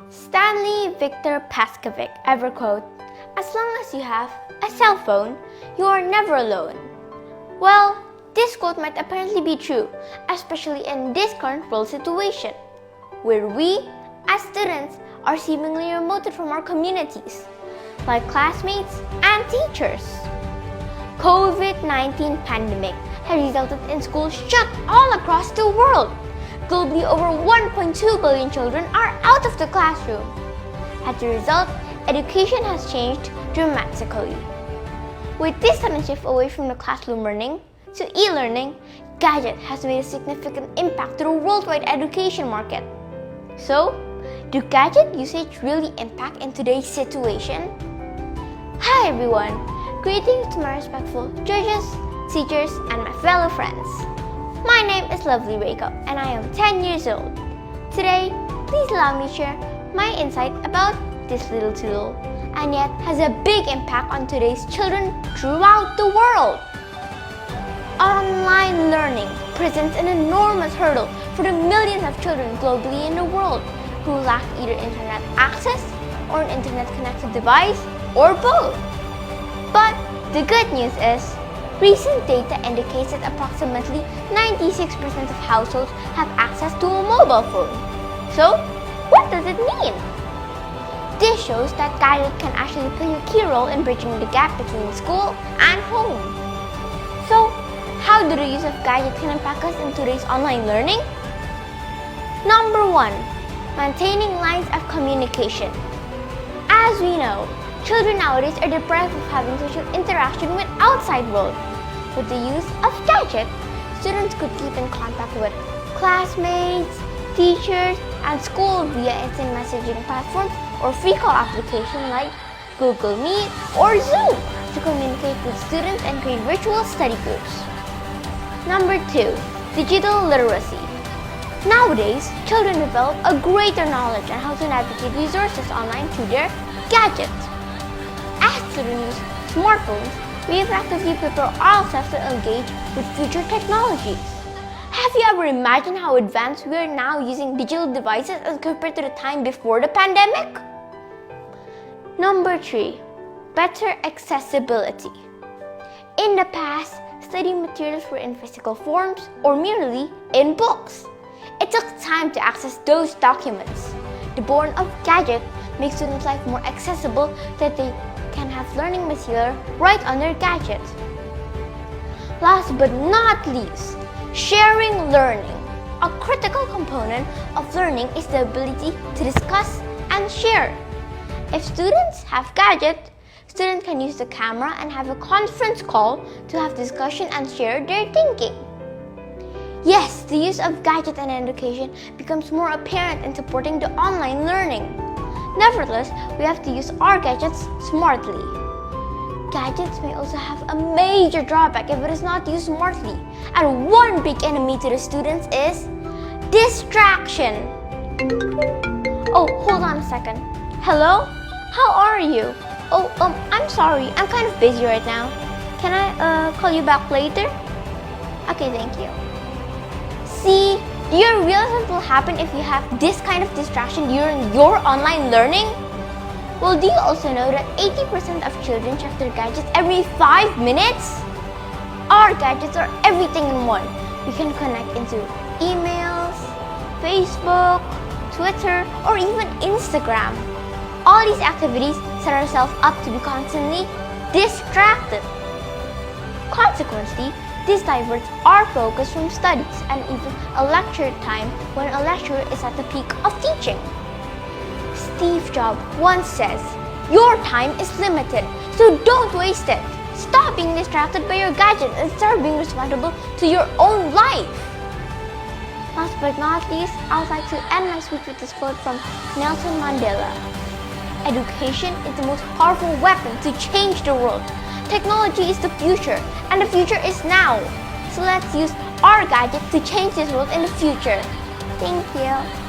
Stanley Victor Paskovic ever quote, "As long as you have a cell phone, you are never alone." Well, this quote might apparently be true, especially in this current world situation, where we, as students, are seemingly remote from our communities, like classmates and teachers. COVID-19 pandemic has resulted in schools shut all across the world. Globally, over 1.2 billion children are out of the classroom. As a result, education has changed dramatically. With this sudden shift away from the classroom learning to e-learning, gadget has made a significant impact to the worldwide education market. So, do gadget usage really impact in today's situation? Hi everyone! Greetings to my respectful judges, teachers, and my fellow friends. My name is lovely Reiko and I am 10 years old. Today, please allow me to share my insight about this little tool, and yet has a big impact on today's children throughout the world. Online learning presents an enormous hurdle for the millions of children globally in the world who lack either internet access or an internet-connected device or both. But the good news is, recent data indicates that approximately 96% of households have access to a mobile phone. So, what does it mean? This shows that gadget can actually play a key role in bridging the gap between school and home. So, how do the use of gadgets can impact us in today's online learning? Number 1. Maintaining lines of communication. As we know, children nowadays are deprived of having social interaction with outside world. With the use of gadgets, students could keep in contact with classmates, teachers, and school via instant messaging platforms or free call applications like Google Meet or Zoom to communicate with students and create virtual study groups. Number 2. Digital literacy. Nowadays, children develop a greater knowledge on how to navigate resources online through their gadgets. As children use smartphones, we have actively prepare ourselves to engage with future technologies. Have you ever imagined how advanced we are now using digital devices as compared to the time before the pandemic? Number 3. Better accessibility. In the past, study materials were in physical forms or merely in books. It took time to access those documents. The born of gadget makes students' life more accessible that they can have learning material right on their gadgets. Last but not least, sharing learning. A critical component of learning is the ability to discuss and share. If students have gadgets, students can use the camera and have a conference call to have discussion and share their thinking. Yes, the use of gadgets in education becomes more apparent in supporting the online learning. Nevertheless, we have to use our gadgets smartly. Gadgets may also have a major drawback if it is not used smartly. And one big enemy to the students is distraction. Oh, hold on a second. Hello? How are you? Oh, I'm sorry. I'm kind of busy right now. Can I call you back later? Okay, thank you. See, do you realize what will happen if you have this kind of distraction during your online learning? Well, do you also know that 80% of children check their gadgets every 5 minutes? Our gadgets are everything in one. We can connect into emails, Facebook, Twitter, or even Instagram. All these activities set ourselves up to be constantly distracted. Consequently, this diverts our focus from studies and even a lecture time when a lecturer is at the peak of teaching. Steve Jobs once says, "Your time is limited, so don't waste it. Stop being distracted by your gadget and start being responsible to your own life." Last but not least, I would like to end my speech with this quote from Nelson Mandela. "Education is the most powerful weapon to change the world. Technology is the future, and the future is now. So let's use our gadgets to change this world in the future." Thank you.